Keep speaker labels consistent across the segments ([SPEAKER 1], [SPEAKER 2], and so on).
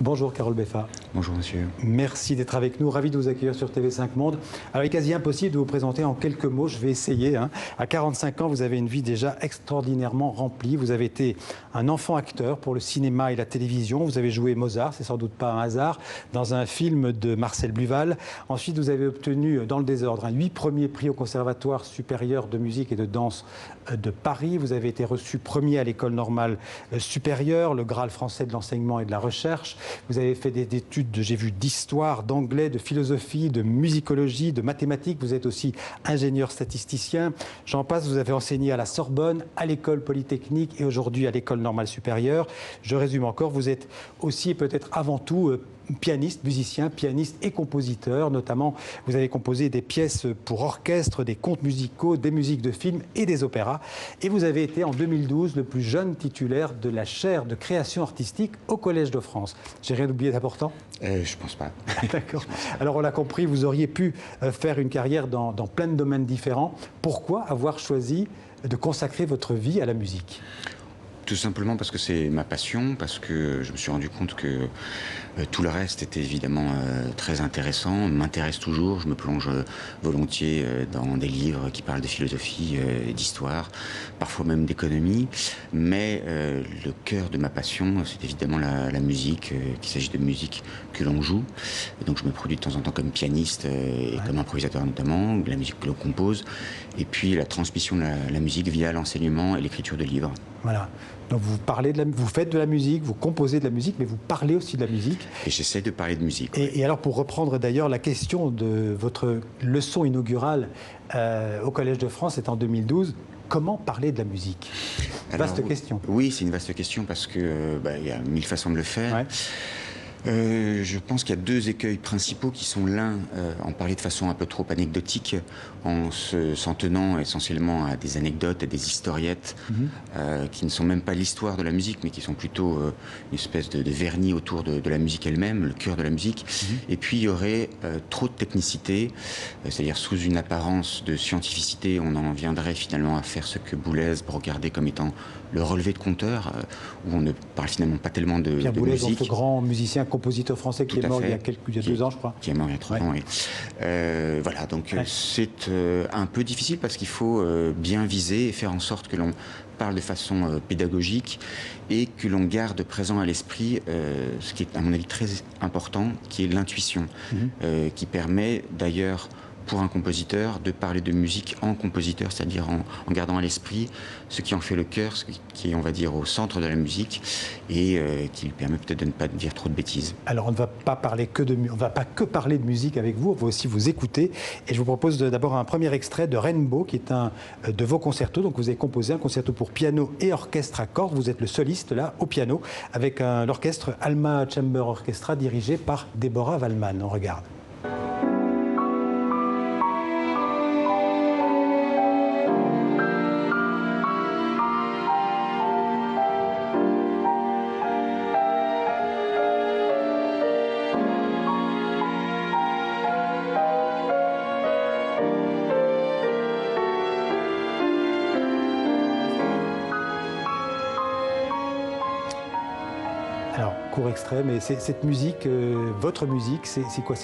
[SPEAKER 1] Bonjour Carole Beffa.
[SPEAKER 2] Bonjour monsieur.
[SPEAKER 1] Merci d'être avec nous, ravi de vous accueillir sur TV5 Monde. Alors il est quasi impossible de vous présenter en quelques mots, je vais essayer. À 45 ans, vous avez une vie déjà extraordinairement remplie. Vous avez été un enfant acteur pour le cinéma et la télévision. Vous avez joué Mozart, c'est sans doute pas un hasard, dans un film de Marcel Bluval. Ensuite, vous avez obtenu, dans le désordre, 8 premiers prix au Conservatoire supérieur de musique et de danse de Paris. Vous avez été reçu premier à l'École normale supérieure, le Graal français de l'enseignement et de la recherche. Vous avez fait des études, j'ai vu, d'histoire, d'anglais, de philosophie, de musicologie, de mathématiques. Vous êtes aussi ingénieur statisticien. J'en passe, vous avez enseigné à la Sorbonne, à l'École polytechnique et aujourd'hui à l'École normale supérieure. Je résume encore, vous êtes aussi et peut-être avant tout pianiste, musicien, pianiste et compositeur. Notamment, vous avez composé des pièces pour orchestre, des contes musicaux, des musiques de films et des opéras. Et vous avez été en 2012 le plus jeune titulaire de la chaire de création artistique au Collège de France. J'ai rien oublié d'important ?
[SPEAKER 2] Je pense pas.
[SPEAKER 1] D'accord. Alors on l'a compris, vous auriez pu faire une carrière dans plein de domaines différents. Pourquoi avoir choisi de consacrer votre vie à la musique ?
[SPEAKER 2] Tout simplement parce que c'est ma passion, parce que je me suis rendu compte que tout le reste était évidemment très intéressant, m'intéresse toujours, je me plonge volontiers dans des livres qui parlent de philosophie, d'histoire, parfois même d'économie, mais le cœur de ma passion, c'est évidemment la musique, qu'il s'agit de musique que l'on joue. Et donc je me produis de temps en temps comme pianiste et comme improvisateur notamment, de la musique que l'on compose, et puis la transmission de la musique via l'enseignement et l'écriture de livres.
[SPEAKER 1] Voilà. Donc vous faites de la musique, vous composez de la musique, mais vous parlez aussi de la musique.
[SPEAKER 2] Et j'essaie de parler de musique.
[SPEAKER 1] Et alors pour reprendre d'ailleurs la question de votre leçon inaugurale au Collège de France, c'est en 2012. Comment parler de la musique ? Vaste question.
[SPEAKER 2] Oui, c'est une vaste question parce que y a 1000 façons de le faire.
[SPEAKER 1] Ouais.
[SPEAKER 2] Je pense qu'il y a deux écueils principaux qui sont l'un, en parler de façon un peu trop anecdotique, s'en tenant essentiellement à des anecdotes, à des historiettes qui ne sont même pas l'histoire de la musique, mais qui sont plutôt une espèce de vernis autour de la musique elle-même, le cœur de la musique. Et puis il y aurait trop de technicité, c'est-à-dire sous une apparence de scientificité, on en viendrait finalement à faire ce que Boulez regardait comme étant le relevé de compteur, où on ne parle finalement pas tellement de
[SPEAKER 1] Pierre Boulez,
[SPEAKER 2] musique.
[SPEAKER 1] ce grand musicien, compositeur français qui est mort il y a 2 ans, je crois.
[SPEAKER 2] Qui est mort il y a 3 ans, oui. Voilà, donc c'est un peu difficile parce qu'il faut bien viser et faire en sorte que l'on parle de façon pédagogique et que l'on garde présent à l'esprit ce qui est à mon avis très important, qui est l'intuition, qui permet d'ailleurs pour un compositeur de parler de musique en compositeur, c'est-à-dire en gardant à l'esprit ce qui en fait le cœur, ce qui est, on va dire, au centre de la musique et qui lui permet peut-être de ne pas dire trop de bêtises.
[SPEAKER 1] Alors on ne va pas parler on va pas que parler de musique avec vous, on va aussi vous écouter. Et je vous propose d'abord un premier extrait de Rainbow, qui est un de vos concertos. Donc vous avez composé un concerto pour piano et orchestre à cordes. Vous êtes le soliste là au piano avec l'orchestre Alma Chamber Orchestra dirigé par Deborah Wallman. On regarde. Alors, court extrait, mais cette musique, votre musique, c'est quoi ?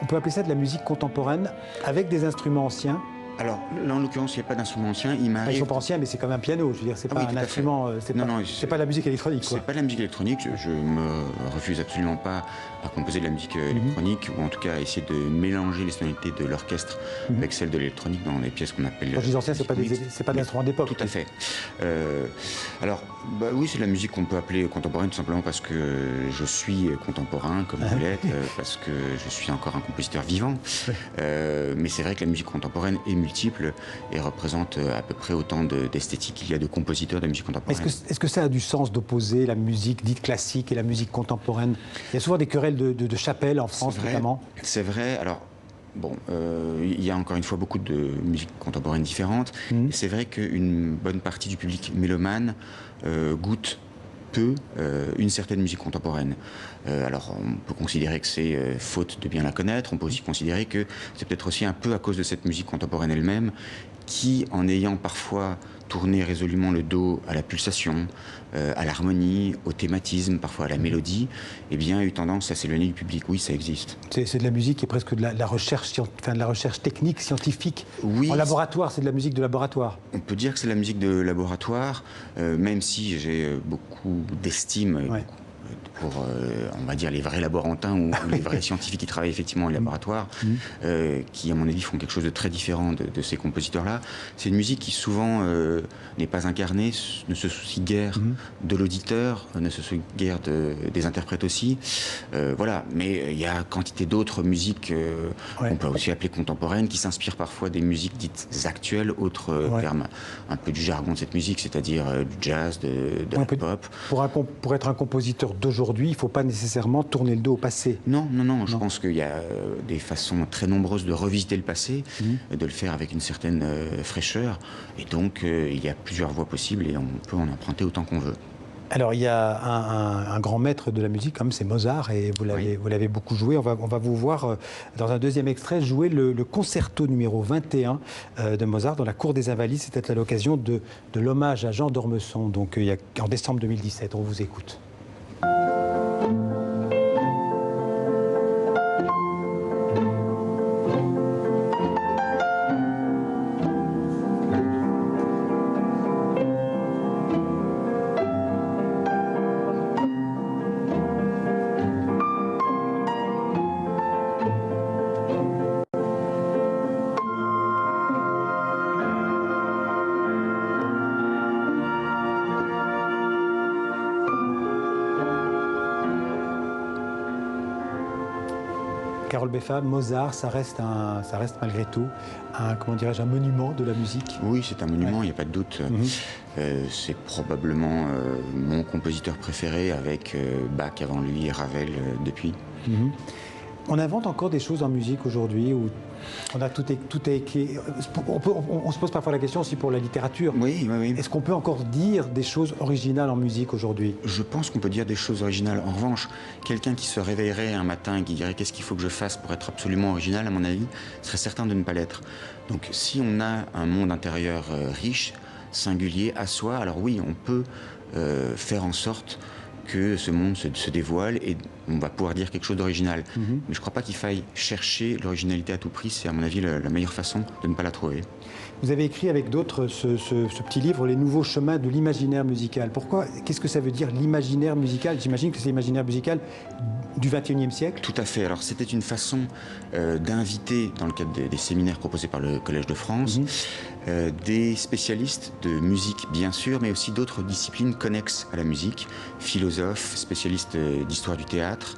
[SPEAKER 1] On peut appeler ça de la musique contemporaine avec des instruments anciens ?
[SPEAKER 2] Alors, là, en l'occurrence, il n'y a pas d'instrument ancien. Il m'arrive...
[SPEAKER 1] Ils ne sont pas anciens, mais c'est comme un piano. Je veux dire, c'est pas un instrument. C'est pas la musique électronique.
[SPEAKER 2] C'est pas la musique électronique. Je me refuse absolument pas à composer de la musique électronique, ou en tout cas à essayer de mélanger les sonorités de l'orchestre avec celles de l'électronique dans les pièces qu'on appelle.
[SPEAKER 1] Quand je dis ancien, c'est pas des instruments d'époque.
[SPEAKER 2] Tout à fait. Alors, oui, c'est de la musique qu'on peut appeler contemporaine, tout simplement parce que je suis contemporain, comme vous l'êtes, parce que je suis encore un compositeur vivant. Mais c'est vrai que la musique contemporaine est multiple et représente à peu près autant d'esthétique qu'il y a de compositeurs de musique contemporaine.
[SPEAKER 1] Est-ce que ça a du sens d'opposer la musique dite classique et la musique contemporaine ? Il y a souvent des querelles de chapelle en France, notamment.
[SPEAKER 2] C'est vrai. Alors, bon, il y a encore une fois beaucoup de musiques contemporaines différentes. Et c'est vrai qu'une bonne partie du public mélomane goûte peu une certaine musique contemporaine. Alors on peut considérer que c'est faute de bien la connaître, on peut aussi considérer que c'est peut-être aussi un peu à cause de cette musique contemporaine elle-même qui, en ayant parfois tourner résolument le dos à la pulsation, à l'harmonie, au thématisme, parfois à la mélodie, eh bien, a eu tendance à s'éloigner du public. Oui, ça existe.
[SPEAKER 1] C'est de la musique qui est presque de la recherche, enfin, de la recherche technique, scientifique.
[SPEAKER 2] Oui,
[SPEAKER 1] en laboratoire, c'est de la musique de laboratoire.
[SPEAKER 2] on peut dire que c'est de la musique de laboratoire, même si j'ai beaucoup d'estime pour, on va dire, les vrais laborantins ou les vrais scientifiques qui travaillent effectivement en laboratoire, qui, à mon avis, font quelque chose de très différent de ces compositeurs-là. C'est une musique qui, souvent, n'est pas incarnée, ne se soucie guère de l'auditeur, ne se soucie guère des interprètes aussi. Voilà. Mais il y a quantité d'autres musiques qu'on peut aussi appeler contemporaines, qui s'inspirent parfois des musiques dites actuelles, autres termes un peu du jargon de cette musique, c'est-à-dire du jazz, de la pop.
[SPEAKER 1] Pour être un compositeur d'aujourd'hui, il ne faut pas nécessairement tourner le dos au passé.
[SPEAKER 2] Non. Je pense qu'il y a des façons très nombreuses de revisiter le passé, de le faire avec une certaine fraîcheur. Et donc, il y a plusieurs voies possibles et on peut en emprunter autant qu'on veut.
[SPEAKER 1] Alors, il y a un grand maître de la musique, comme c'est Mozart, et vous l'avez beaucoup joué. On va vous voir, dans un deuxième extrait, jouer le concerto numéro 21 de Mozart dans la Cour des Invalides. C'était à l'occasion de l'hommage à Jean d'Ormesson, donc en décembre 2017. On vous écoute. Carole Beffa, Mozart, ça reste malgré tout un monument de la musique.
[SPEAKER 2] Oui, c'est un monument, il n'y a pas de doute. C'est probablement mon compositeur préféré, avec Bach avant lui et Ravel depuis.
[SPEAKER 1] On invente encore des choses en musique aujourd'hui où on a tout est écrit. On se pose parfois la question aussi pour la littérature.
[SPEAKER 2] Oui.
[SPEAKER 1] Est-ce qu'on peut encore dire des choses originales en musique aujourd'hui?
[SPEAKER 2] Je pense qu'on peut dire des choses originales. En revanche, quelqu'un qui se réveillerait un matin et qui dirait qu'est-ce qu'il faut que je fasse pour être absolument original, à mon avis, serait certain de ne pas l'être. Donc si on a un monde intérieur riche, singulier, à soi, alors oui, on peut faire en sorte que ce monde se dévoile et on va pouvoir dire quelque chose d'original. Mais je ne crois pas qu'il faille chercher l'originalité à tout prix. C'est à mon avis la meilleure façon de ne pas la trouver.
[SPEAKER 1] Vous avez écrit avec d'autres ce petit livre, Les nouveaux chemins de l'imaginaire musical. Pourquoi? Qu'est-ce que ça veut dire l'imaginaire musical? J'imagine que c'est l'imaginaire musical du XXIe siècle.
[SPEAKER 2] Tout à fait. Alors c'était une façon d'inviter, dans le cadre des séminaires proposés par le Collège de France, des spécialistes de musique bien sûr, mais aussi d'autres disciplines connexes à la musique, philosophes, spécialistes d'histoire du théâtre,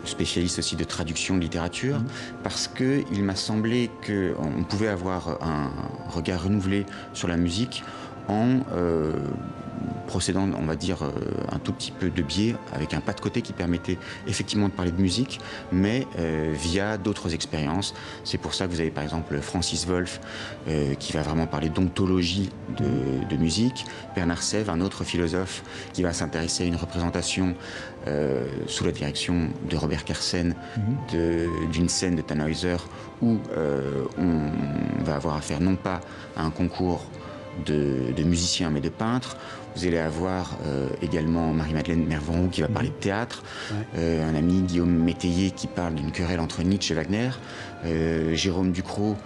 [SPEAKER 2] spécialistes aussi de traduction de littérature, parce qu'il m'a semblé qu'on pouvait avoir un regard renouvelé sur la musique en procédant, on va dire, un tout petit peu de biais, avec un pas de côté qui permettait effectivement de parler de musique, mais via d'autres expériences. C'est pour ça que vous avez par exemple Francis Wolff, qui va vraiment parler d'ontologie de musique, Bernard Sèvres, un autre philosophe, qui va s'intéresser à une représentation sous la direction de Robert Kersen d'une scène de Tannhäuser, où on va avoir affaire non pas à un concours de musiciens mais de peintres. Vous allez avoir également Marie-Madeleine Mervon qui va parler de théâtre, un ami, Guillaume Métayer, qui parle d'une querelle entre Nietzsche et Wagner, Jérôme Ducrot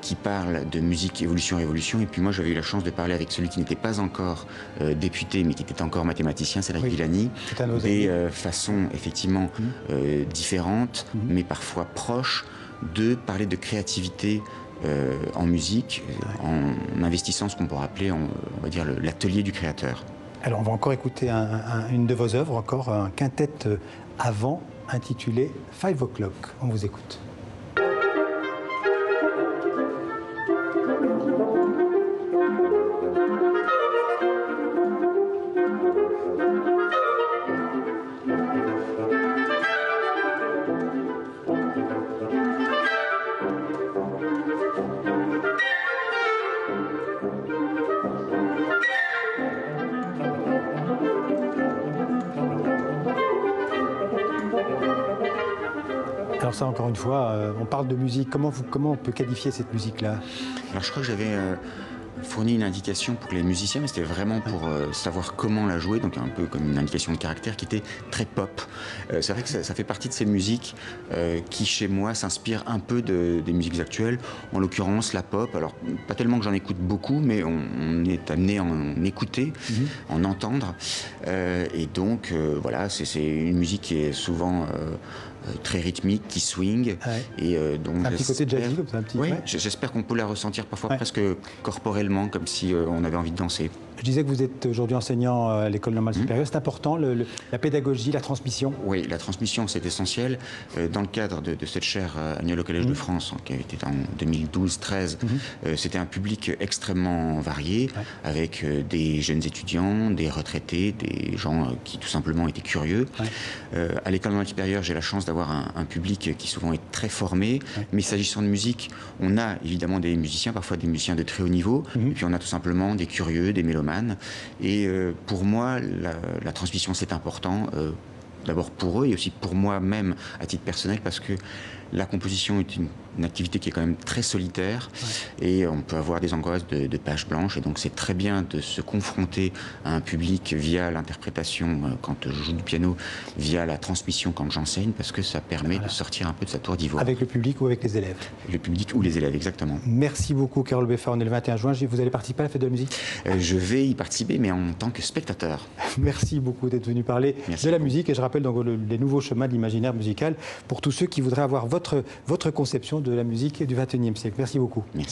[SPEAKER 2] qui parle de musique évolution-révolution, et puis moi j'avais eu la chance de parler avec celui qui n'était pas encore député mais qui était encore mathématicien, Cédric Villani, des façons effectivement différentes mais parfois proches de parler de créativité en musique, en investissant ce qu'on pourrait appeler, on va dire, l'atelier du créateur.
[SPEAKER 1] Alors on va encore écouter une de vos œuvres, encore un quintet avant, intitulé 5 o'clock. On vous écoute. Alors ça, encore une fois, on parle de musique. Comment on peut qualifier cette musique-là?
[SPEAKER 2] Alors je crois que j'avais fourni une indication pour les musiciens, mais c'était vraiment pour savoir comment la jouer, donc un peu comme une indication de caractère qui était très pop. C'est vrai que ça fait partie de ces musiques qui, chez moi, s'inspirent un peu des musiques actuelles, en l'occurrence la pop. Alors, pas tellement que j'en écoute beaucoup, mais on est amené à en écouter, en entendre. Et donc, voilà, c'est une musique qui est souvent très rythmique, qui swing. Et donc,
[SPEAKER 1] un petit côté jazzy comme ça, un petit.
[SPEAKER 2] Oui, j'espère qu'on peut la ressentir parfois presque corporellement, comme si on avait envie de danser.
[SPEAKER 1] Je disais que vous êtes aujourd'hui enseignant à l'école normale supérieure. C'est important, la pédagogie, la transmission?
[SPEAKER 2] Oui, la transmission, c'est essentiel. Dans le cadre de cette chaire annuelle au Collège de France, qui avait été en 2012-13, c'était un public extrêmement varié, avec des jeunes étudiants, des retraités, des gens qui tout simplement étaient curieux. À l'école normale supérieure, j'ai la chance d'avoir un public qui souvent est très formé, mais s'agissant de musique, on a évidemment des musiciens, parfois des musiciens de très haut niveau, et puis on a tout simplement des curieux, des mélomanes. Et pour moi, la transmission, c'est important, d'abord pour eux et aussi pour moi-même à titre personnel, parce que la composition est une activité qui est quand même très solitaire et on peut avoir des angoisses de pages blanches, et donc c'est très bien de se confronter à un public via l'interprétation quand je joue du piano, via la transmission quand j'enseigne, parce que ça permet de sortir un peu de sa tour d'ivoire.
[SPEAKER 1] Avec le public ou avec les élèves?
[SPEAKER 2] Le public ou les élèves, exactement.
[SPEAKER 1] Merci beaucoup Carole Beffa, on est le 21 juin. Vous allez participer à la fête de la musique?
[SPEAKER 2] Je vais y participer, mais en tant que spectateur.
[SPEAKER 1] Merci beaucoup d'être venu parler de la musique, et je rappelle donc les nouveaux chemins de l'imaginaire musical pour tous ceux qui voudraient avoir votre conception de la musique du XXIe siècle. Merci beaucoup.
[SPEAKER 2] Merci.